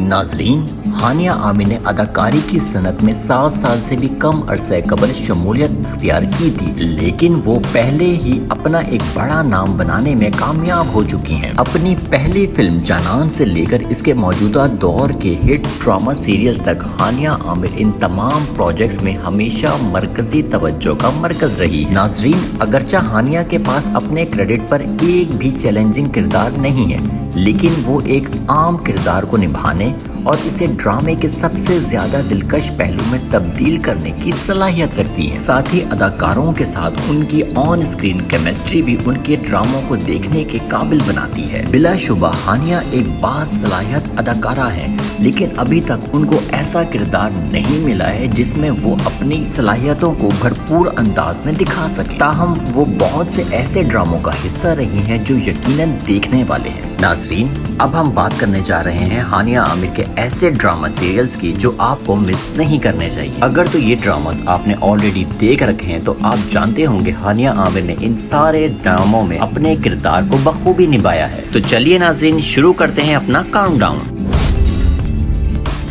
नाजरीन, हानिया आमिर ने अदाकारी की सनत में 7 साल से भी कम अरसे कबल शमूलियत इख्तियार की थी, लेकिन वो पहले ही अपना एक बड़ा नाम बनाने में कामयाब हो चुकी हैं। अपनी पहली फिल्म जानान से लेकर इसके मौजूदा दौर के हिट ड्रामा सीरियल्स तक हानिया आमिर इन तमाम प्रोजेक्ट्स में हमेशा मरकजी तवज्जो का मरकज रही है। नाजरीन, अगरचा हानिया के पास अपने क्रेडिट पर एक भी चैलेंजिंग किरदार नहीं है, लेकिन वो एक आम किरदार को निभाने और इसे ड्रामे के सबसे ज्यादा दिलकश पहलू में तब्दील करने की सलाहियत रखती है। साथ ही अदाकारों के साथ उनकी ऑन स्क्रीन केमिस्ट्री भी उनके ड्रामों को देखने के काबिल बनाती है। बिलाशुबा हानिया एक बासलाहियत अदाकारा है, लेकिन अभी तक उनको ऐसा किरदार नहीं मिला है जिसमें वो अपनी सलाहियतों को भरपूर अंदाज में दिखा सके। ताहम वो बहुत से ऐसे ड्रामों का हिस्सा रही हैं जो यकीनन देखने वाले हैं। नाजरीन, अब हम बात करने जा रहे हैं हानिया आमिर के ऐसे ड्रामा सीरियल्स की जो आपको मिस नहीं करने चाहिए। अगर तो ये ड्रामास आपने ऑलरेडी देख रखे हैं तो आप जानते होंगे हानिया आमिर ने इन सारे ड्रामों में अपने किरदार को बखूबी निभाया है। तो चलिए नाजरीन, शुरू करते हैं अपना काउंटडाउन।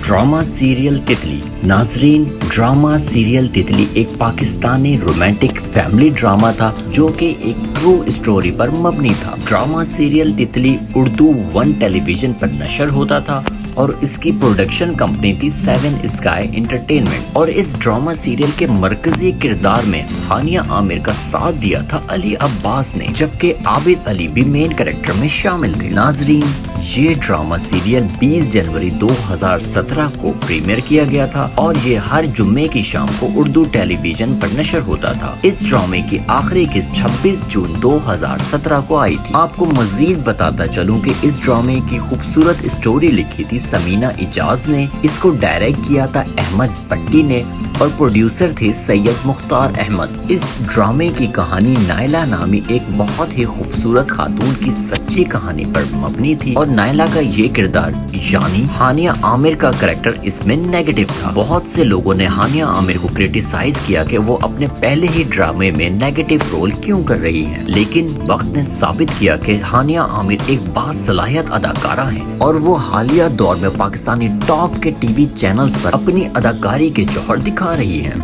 ड्रामा सीरियल तितली। नाजरीन, ड्रामा सीरियल तितली एक पाकिस्तानी रोमांटिक फैमिली ड्रामा था जो कि एक ट्रू स्टोरी पर मबनी था। ड्रामा सीरियल तितली उर्दू 1 टेलीविजन पर नशर होता था और इसकी प्रोडक्शन कंपनी थी 7 स्काई एंटरटेनमेंट। और इस ड्रामा सीरियल के मरकजी किरदार में हानिया आमिर का साथ दिया था अली अब्बास ने, जबकि आबिद अली भी मेन कैरेक्टर में शामिल थे। नाजरीन, ये ड्रामा सीरियल 20 जनवरी 2017 को प्रीमियर किया गया था और ये हर जुम्मे की शाम को उर्दू टेलीविजन पर नशर होता था। इस ड्रामे की आखिरी किस्त 26 जून 2017 को आई थी। आपको मजीद बताता चलूं कि इस ड्रामे की खूबसूरत स्टोरी लिखी थी समीना इजाज ने, इसको डायरेक्ट किया था अहमद पट्टी ने और प्रोड्यूसर थे सैयद मुख्तार अहमद। इस ड्रामे की कहानी नायला नामी एक बहुत ही खूबसूरत खातून की सच्ची कहानी पर मबनी थी और नायला का ये किरदार यानी हानिया आमिर का कैरेक्टर इसमें नेगेटिव था। बहुत से लोगों ने हानिया आमिर को क्रिटिसाइज किया कि वो अपने पहले ही ड्रामे में नेगेटिव रोल क्यों कर रही हैं, लेकिन वक्त ने साबित किया कि हानिया आमिर एक बासलाहियत अदाकारा हैं और वो हालिया दौर में पाकिस्तानी टॉप के टीवी चैनल्स पर अपनी अदाकारी के जौहर दिखा रही है।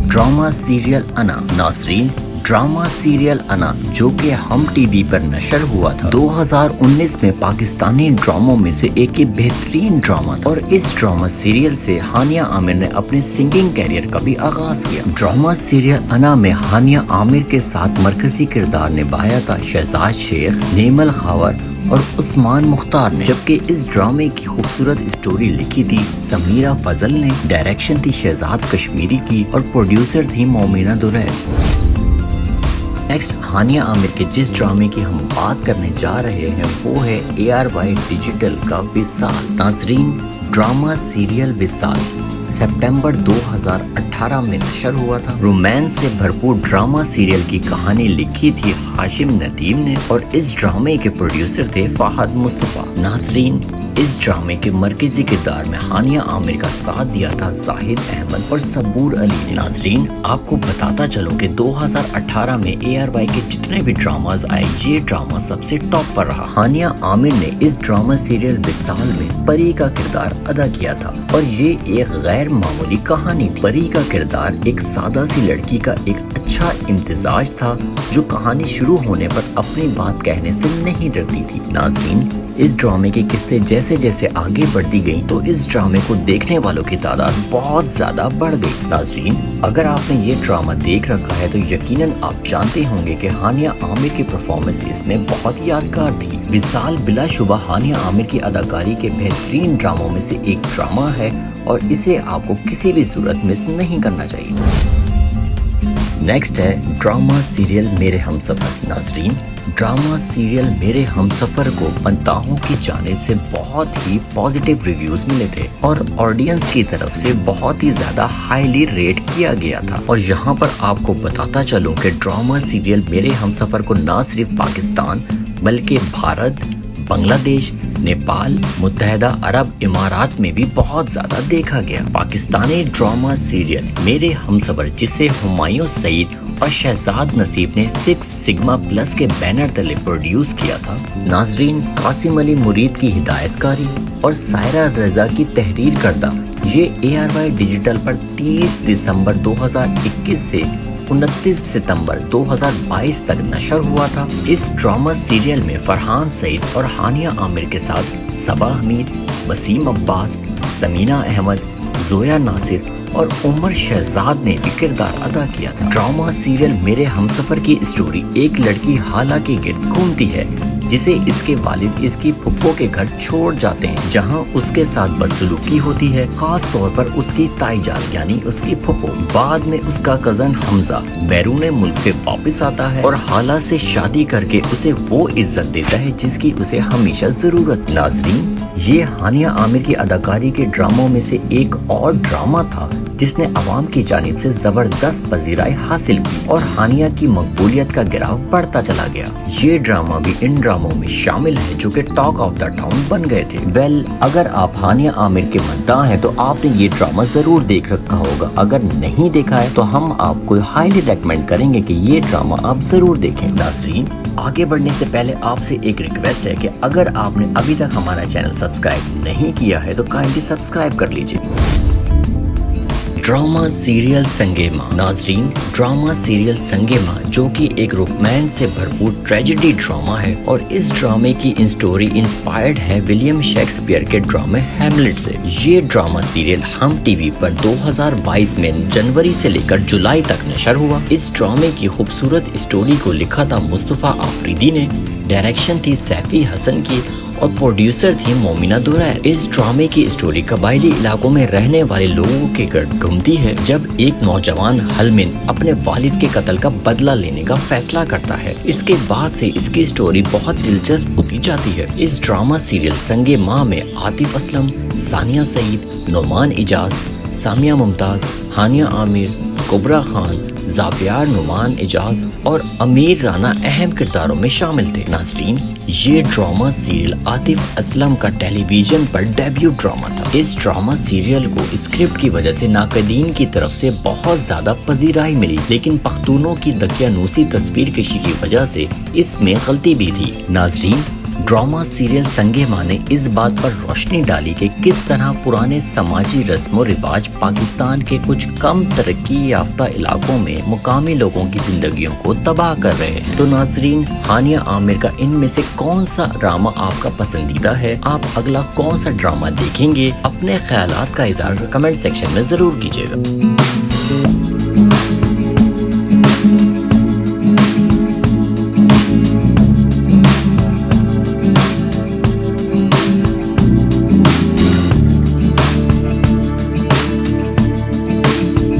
ड्रामा सीरियल अना। नाजरीन, ड्रामा सीरियल अना जो कि हम टीवी पर नशर हुआ था 2019 में पाकिस्तानी ड्रामों में से एक ही बेहतरीन ड्रामा था और इस ड्रामा सीरियल से हानिया आमिर ने अपने सिंगिंग कैरियर का भी आगाज किया। ड्रामा सीरियल अना में हानिया आमिर के साथ मरकजी किरदार निभाया था शहजाद शेख, नेमल खावर और उस्मान मुख्तार ने, जबकि इस ड्रामे की खूबसूरत स्टोरी लिखी थी समीरा फजल ने, डायरेक्शन थी शहजाद कश्मीरी की और प्रोड्यूसर थी मोमिना दुरैर। नेक्स्ट, हानिया आमिर के जिस ड्रामे की हम बात करने जा रहे हैं वो है ARY डिजिटल का विसाल। नाजरीन, ड्रामा सीरियल विसाल सितंबर 2018 में नशर हुआ था। रोमांस से भरपूर ड्रामा सीरियल की कहानी लिखी थी हाशिम नदीम ने और इस ड्रामे के प्रोड्यूसर थे फहद मुस्तफा। नाजरीन, इस ड्रामे के मरकजी किरदार में हानिया आमिर का साथ दिया था जाहिद अहमद और सबूर अली ने। नाजरीन, आपको बताता चलो कि 2018 में ARY के जितने भी ड्रामाज आए ये ड्रामा सबसे टॉप पर रहा। हानिया आमिर ने इस ड्रामा सीरियल विसाल में परी का किरदार अदा किया था और ये एक गैर मामूली कहानी थी। परी का किरदार एक सादा सी लड़की का एक अच्छा इम्तिजाज था जो कहानी शुरू होने पर अपनी बात कहने से नहीं डरती थी। नाजरीन, इस ड्रामे की किस्तें जैसे जैसे आगे बढ़ती गई तो इस ड्रामे को देखने वालों की तादाद बहुत ज्यादा बढ़ गई। नाजरीन, अगर आपने ये ड्रामा देख रखा है तो यकीनन आप जानते होंगे कि हानिया आमिर की परफॉर्मेंस इसमें बहुत यादगार थी। विसाल बिलाशुबा हानिया आमिर की अदाकारी के बेहतरीन ड्रामों में से एक ड्रामा है और इसे आपको किसी भी सूरत मिस नहीं करना चाहिए। नेक्स्ट है ड्रामा सीरियल मेरे हमसफर। नाजरीन, ड्रामा सीरियल मेरे हमसफर को पंताहों की जानिब से बहुत ही पॉजिटिव रिव्यूज मिले थे और ऑडियंस की तरफ से बहुत ही ज्यादा हाईली रेट किया गया था। और यहाँ पर आपको बताता चलूं कि ड्रामा सीरियल मेरे हमसफर को ना सिर्फ पाकिस्तान बल्कि भारत, بنگلہ دیش، نیپال، متحدہ عرب امارات میں بھی بہت زیادہ دیکھا گیا۔ پاکستانی ڈرامہ سیریل میرے ہمسفر، جسے ہمایوں سعید اور شہزاد نصیب نے 6 سگما پلس کے بینر تلے پروڈیوس کیا تھا۔ ناظرین، قاسم علی مرید کی ہدایت کاری اور سائرہ رضا کی تحریر کردہ یہ ARY ڈیجیٹل پر 30 دسمبر 2021 سے 29 ستمبر 2022 تک نشر ہوا تھا۔ اس ڈرامہ سیریل میں فرحان سعید اور ہانیہ عامر کے ساتھ صبا حمید، وسیم عباس، سمینہ احمد، زویا ناصر اور عمر شہزاد نے بھی کردار ادا کیا تھا۔ ڈرامہ سیریل میرے ہمسفر کی اسٹوری ایک لڑکی حالہ کے گرد گھومتی ہے جسے اس کے والد اس کی پھپھو کے گھر چھوڑ جاتے ہیں، جہاں اس کے ساتھ بدسلوکی ہوتی ہے، خاص طور پر اس کی تائی جان یعنی اس کی پھپھو۔ بعد میں اس کا کزن حمزہ بیرون ملک سے واپس آتا ہے اور حالہ سے شادی کر کے اسے وہ عزت دیتا ہے جس کی اسے ہمیشہ ضرورت۔ ناظرین، یہ ہانیہ عامر کی اداکاری کے ڈراموں میں سے ایک اور ڈرامہ تھا جس نے عوام کی جانب سے زبردست پذیرائی حاصل کی اور ہانیہ کی مقبولیت کا گراف بڑھتا چلا گیا۔ یہ ڈرامہ بھی ان ڈراموں میں شامل ہے جو کہ ٹاک آف دا ٹاؤن بن گئے تھے۔ اگر آپ ہانیہ عامر کے مداح ہیں تو آپ نے یہ ڈرامہ ضرور دیکھ رکھا ہوگا، اگر نہیں دیکھا ہے تو ہم آپ کو ہائیلی ریکمینڈ کریں گے کہ یہ ڈرامہ آپ ضرور دیکھیں۔ ناظرین، آگے بڑھنے سے پہلے آپ سے ایک ریکویسٹ ہے کہ اگر آپ نے ابھی تک ہمارا چینل سبسکرائب نہیں کیا ہے تو کائنڈلی سبسکرائب کر لیجئے۔ ڈرامہ سیریل سنگے ماں۔ ناظرین، ڈرامہ سیریل سنگے ماں جو کہ ایک رومانس سے بھرپور ٹریجڈی ڈرامہ ہے اور اس ڈرامے کی اسٹوری انسپائرڈ ہے ولیم شیکسپیئر کے ڈرامے ہیملیٹ سے۔ یہ ڈرامہ سیریل ہم ٹی وی پر 2022 میں جنوری سے لے کر جولائی تک نشر ہوا۔ اس ڈرامے کی خوبصورت اسٹوری کو لکھا تھا مصطفیٰ آفریدی نے، ڈائریکشن تھی سیفی حسن کی اور پروڈیوسر تھی مومنہ دورائے۔ اس ڈرامے کی اسٹوری قبائلی علاقوں میں رہنے والے لوگوں کے گرد گھومتی ہے جب ایک نوجوان حلمند اپنے والد کے قتل کا بدلہ لینے کا فیصلہ کرتا ہے۔ اس کے بعد سے اس کی اسٹوری بہت دلچسپ ہوتی جاتی ہے۔ اس ڈرامہ سیریل سنگے ماں میں عاطف اسلم، ثانیہ سعید، نعمان اجاز، سامیہ ممتاز، ہانیہ عامر، کبرا خان، زافیار نعمان اجاز اور امیر رانا اہم کرداروں میں شامل تھے۔ ناظرین، یہ ڈرامہ سیریل عاطف اسلم کا ٹیلی ویژن پر ڈیبیو ڈرامہ تھا۔ اس ڈرامہ سیریل کو اسکرپٹ کی وجہ سے ناقدین کی طرف سے بہت زیادہ پذیرائی ملی، لیکن پختونوں کی دقیانوسی تصویر کشی کی وجہ سے اس میں غلطی بھی تھی۔ ناظرین، ڈرامہ سیریل سنگے ماں نے اس بات پر روشنی ڈالی کہ کس طرح پرانے سماجی رسم و رواج پاکستان کے کچھ کم ترقی یافتہ علاقوں میں مقامی لوگوں کی زندگیوں کو تباہ کر رہے ہیں۔ تو ناظرین، ہانیہ عامر کا ان میں سے کون سا ڈرامہ آپ کا پسندیدہ ہے؟ آپ اگلا کون سا ڈرامہ دیکھیں گے؟ اپنے خیالات کا اظہار کمنٹ سیکشن میں ضرور کیجیے گا۔